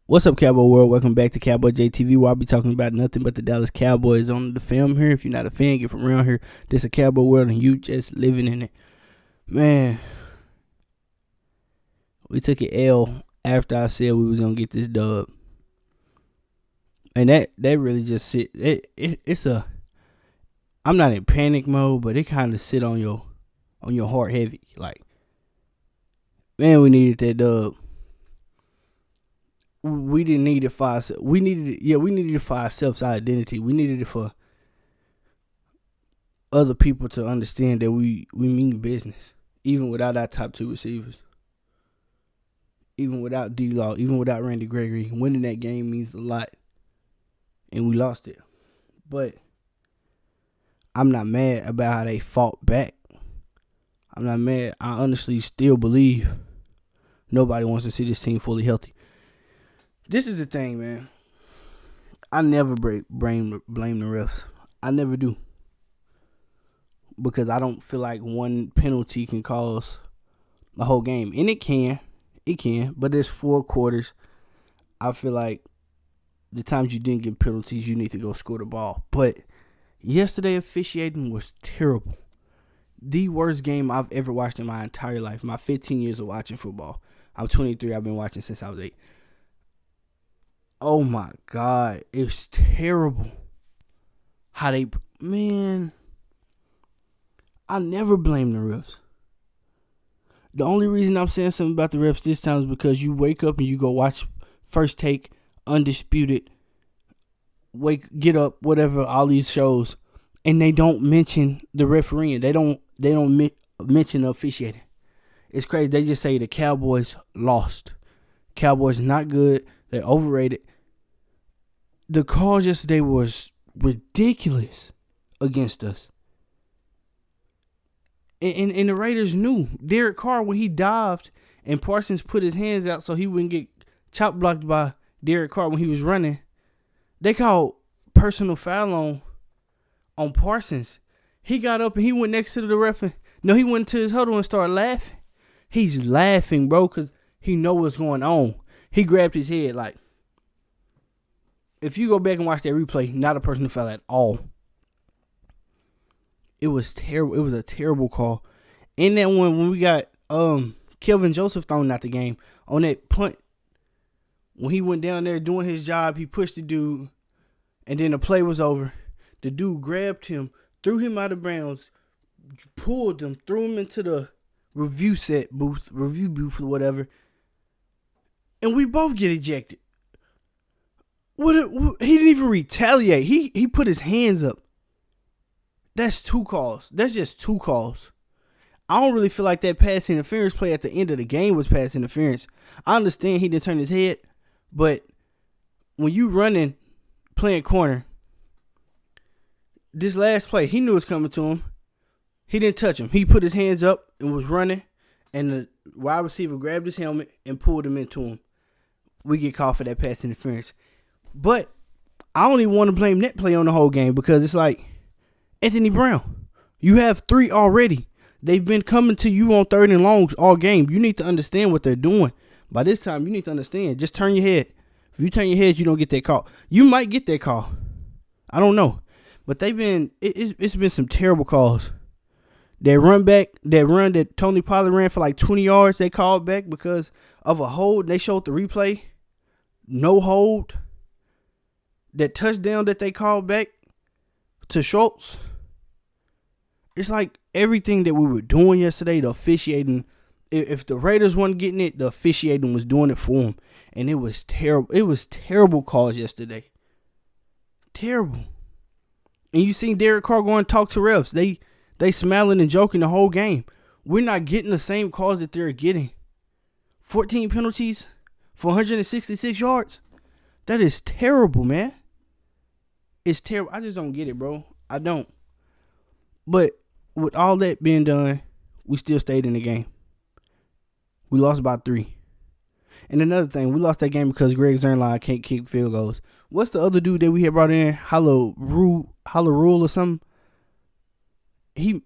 What's up, Cowboy World? Welcome back to Cowboy JTV, where I'll be talking about nothing but the Dallas Cowboys on the film here. If you're not a fan, get from around here. This is a Cowboy World, and you just living in it. Man, we took an L after I said we was gonna get this dub, and that really just sit. It's a. I'm not in panic mode, but it kind of sit on your heart heavy. Like, man, we needed that dub. We didn't need it for ourselves. We needed it for ourselves, our identity. We needed it for other people to understand that we mean business, even without our top two receivers, even without D-Law, even without Randy Gregory. Winning that game means a lot, and we lost it. But I'm not mad about how they fought back. I'm not mad. I honestly still believe nobody wants to see this team fully healthy. This is the thing, man. I never blame the refs. I never do. Because I don't feel like one penalty can cause the whole game. And it can. But there's 4 quarters. I feel like the times you didn't get penalties, you need to go score the ball. But yesterday, officiating was terrible. The worst game I've ever watched in my entire life. My 15 years of watching football. I'm 23. I've been watching since I was 8. Oh my God, it's terrible. I never blame the refs. The only reason I'm saying something about the refs this time is because you wake up and you go watch First Take, Undisputed, Get Up, whatever, all these shows, and they don't mention the refereeing. They don't mention the officiating. It's crazy. They just say the Cowboys lost. Cowboys not good. They're overrated. The calls yesterday was ridiculous against us. And the Raiders knew. Derek Carr, when he dived and Parsons put his hands out so he wouldn't get chop blocked by Derek Carr when he was running, they called personal foul on Parsons. He got up and he went next to the ref. He went to his huddle and started laughing. He's laughing, bro, because he know what's going on. He grabbed his head. Like, if you go back and watch that replay, not a personal foul at all. It was terrible. It was a terrible call. In that one, when we got Kelvin Joseph thrown out the game on that punt, when he went down there doing his job, he pushed the dude, and then the play was over. The dude grabbed him, threw him out of bounds, pulled him, threw him into the review booth or whatever. And we both get ejected. He didn't even retaliate. He put his hands up. That's 2 calls. That's just 2 calls. I don't really feel like that pass interference play at the end of the game was pass interference. I understand he didn't turn his head, but when you running, playing corner, this last play, he knew it was coming to him. He didn't touch him. He put his hands up and was running, and the wide receiver grabbed his helmet and pulled him into him. We get called for that pass interference. But I don't even want to blame that play on the whole game, because it's like, Anthony Brown, you have 3 already. They've been coming to you on 3rd and longs all game. You need to understand what they're doing. By this time, you need to understand. Just turn your head. If you turn your head, you don't get that call. You might get that call. I don't know. But it's been some terrible calls. That run that Tony Pollard ran for like 20 yards, they called back because of a hold. They showed the replay. No hold. That touchdown that they called back to Schultz. It's like everything that we were doing yesterday, the officiating, if the Raiders weren't getting it, the officiating was doing it for them. And it was terrible. It was terrible calls yesterday. Terrible. And you seen Derek Carr go and talk to refs. They smiling and joking the whole game. We're not getting the same calls that they're getting. 14 penalties for 166 yards. That is terrible, man. It's terrible. I just don't get it, bro. I don't. But with all that being done, we still stayed in the game. We lost by 3. And another thing, we lost that game because Greg Zernline can't kick field goals. What's the other dude that we had brought in? Holla Rule or something? He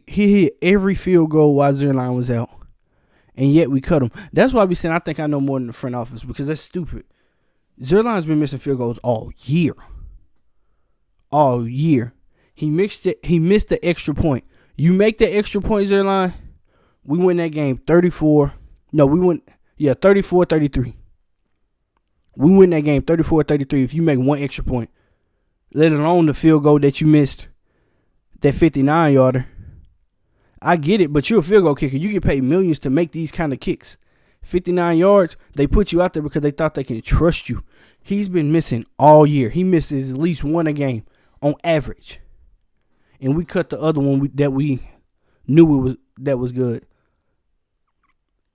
hit every field goal while Zernline was out. And yet we cut him. That's why I be saying I think I know more than the front office, because that's stupid. Zerline's been missing field goals all year. All year. He missed the extra point. You make the extra point, Zerline, we win that game 34. No, we win. Yeah, 34-33. We win that game 34-33 if you make one extra point. Let alone the field goal that you missed, that 59-yarder. I get it, but you're a field goal kicker. You get paid millions to make these kind of kicks. 59 yards, they put you out there because they thought they can trust you. He's been missing all year. He misses at least one a game on average. And we cut the other one that we knew that was good.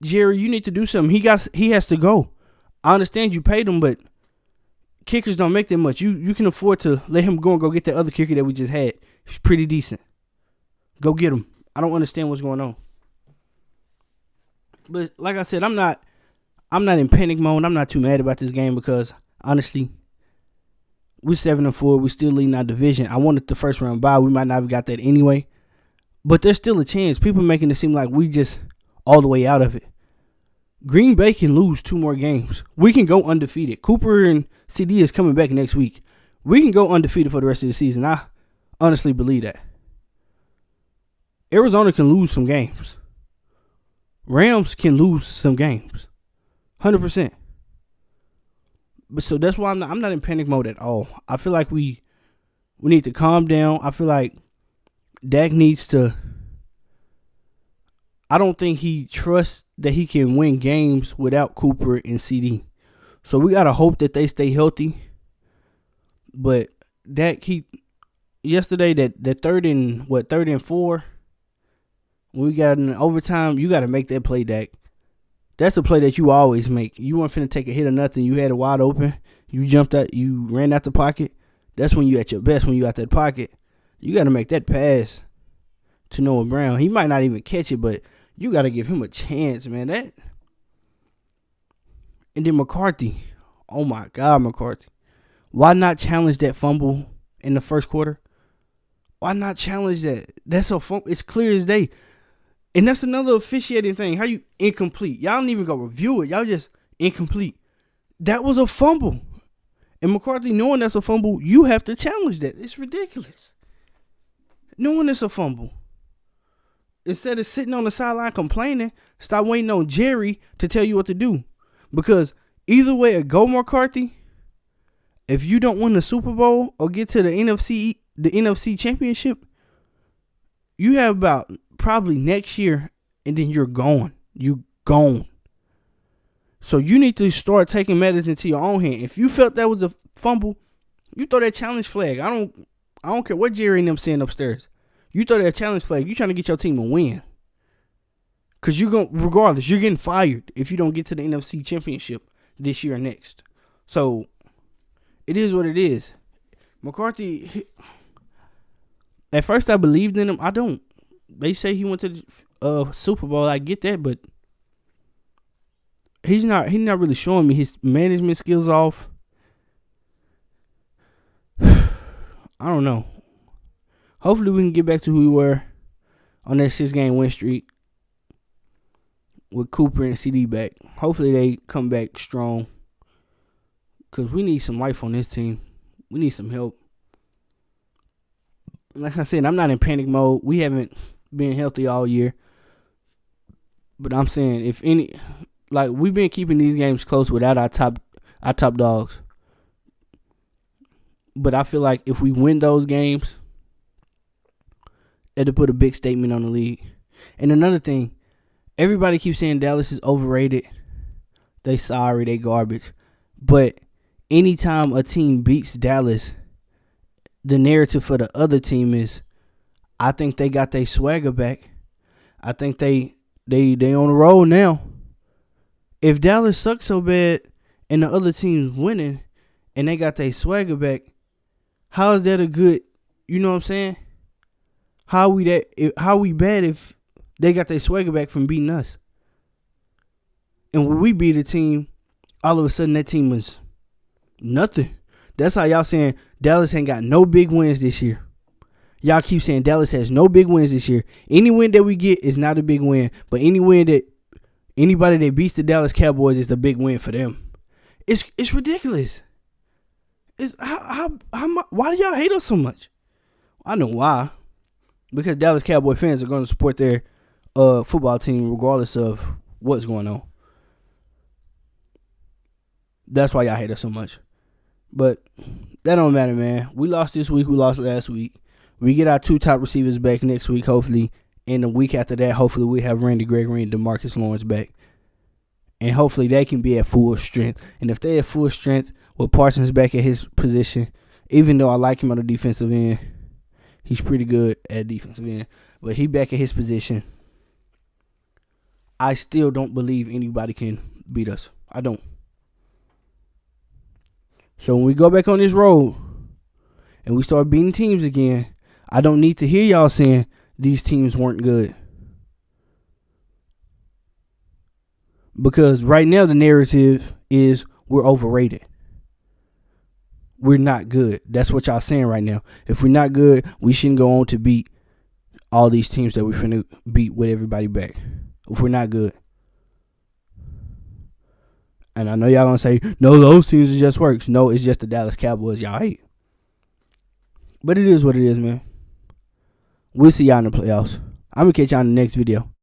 Jerry, you need to do something. He has to go. I understand you paid him, but kickers don't make that much. You can afford to let him go and go get that other kicker that we just had. He's pretty decent. Go get him. I don't understand what's going on. But like I said, I'm not in panic mode. I'm not too mad about this game because honestly, we're 7-4. We still leading our division. I wanted the first round bye. We might not have got that anyway. But there's still a chance. People making it seem like we just all the way out of it. Green Bay can lose 2 more games. We can go undefeated. Cooper and CD is coming back next week. We can go undefeated for the rest of the season. I honestly believe that. Arizona can lose some games. Rams can lose some games. 100%. But so that's why I'm not in panic mode at all. I feel like we need to calm down. I feel like Dak needs to. I don't think he trusts that he can win games without Cooper and CD. So we gotta hope that they stay healthy. But Dak, yesterday that third and 4, when we got in overtime, you gotta make that play, Dak. That's a play that you always make. You weren't finna take a hit or nothing. You had it wide open. You jumped out. You ran out the pocket. That's when you at your best, when you out that pocket. You got to make that pass to Noah Brown. He might not even catch it, but you got to give him a chance, man. And then McCarthy. Oh, my God, McCarthy. Why not challenge that fumble in the first quarter? Why not challenge that? That's a fumble. It's clear as day. And that's another officiating thing. How you incomplete? Y'all don't even go review it. Y'all just incomplete. That was a fumble. And McCarthy, knowing that's a fumble, you have to challenge that. It's ridiculous. Knowing it's a fumble. Instead of sitting on the sideline complaining, stop waiting on Jerry to tell you what to do. Because either way it go, McCarthy, if you don't win the Super Bowl or get to the NFC championship, you have about probably next year, and then you're gone. You gone. So you need to start taking matters into your own hand. If you felt that was a fumble, you throw that challenge flag. I don't care what Jerry and them saying upstairs. You throw that challenge flag. You trying to get your team a win. Because regardless, you're getting fired if you don't get to the NFC championship this year or next. So it is what it is. McCarthy, at first I believed in him. I don't. They say he went to the Super Bowl. I get that, but he's not really showing me his management skills off. I don't know. Hopefully we can get back to who we were on that 6-game win streak with Cooper and CD back. Hopefully they come back strong because we need some life on this team. We need some help. Like I said, I'm not in panic mode. We haven't been healthy all year. But I'm saying, if any, like, we've been keeping these games close without our top dogs. But I feel like if we win those games, it'll put a big statement on the league. And another thing, everybody keeps saying Dallas is overrated. They sorry, they garbage. But anytime a team beats Dallas, the narrative for the other team is, I think they got their swagger back. I think they on the road now. If Dallas sucks so bad and the other team's winning and they got their swagger back, how is that a good, you know what I'm saying? How we bad if they got their swagger back from beating us? And when we beat a team, all of a sudden that team was nothing. That's how y'all saying Dallas ain't got no big wins this year. Y'all keep saying Dallas has no big wins this year. Any win that we get is not a big win. But any win that anybody that beats the Dallas Cowboys is a big win for them. It's ridiculous. It's why do y'all hate us so much? I know why. Because Dallas Cowboy fans are going to support their football team regardless of what's going on. That's why y'all hate us so much. But that don't matter, man. We lost this week. We lost last week. We get our 2 top receivers back next week, hopefully. And the week after that, hopefully we have Randy Gregory and DeMarcus Lawrence back. And hopefully they can be at full strength. And if they're at full strength with Parsons back at his position, even though I like him on the defensive end, he's pretty good at defensive end. But he back at his position, I still don't believe anybody can beat us. I don't. So when we go back on this road and we start beating teams again, I don't need to hear y'all saying these teams weren't good. Because right now the narrative is we're overrated. We're not good. That's what y'all saying right now. If we're not good, we shouldn't go on to beat all these teams that we're finna beat with everybody back. If we're not good. And I know y'all gonna say, no, those teams are just works. No, it's just the Dallas Cowboys y'all hate. But it is what it is, man. We'll see y'all in the playoffs. I'm gonna catch y'all in the next video.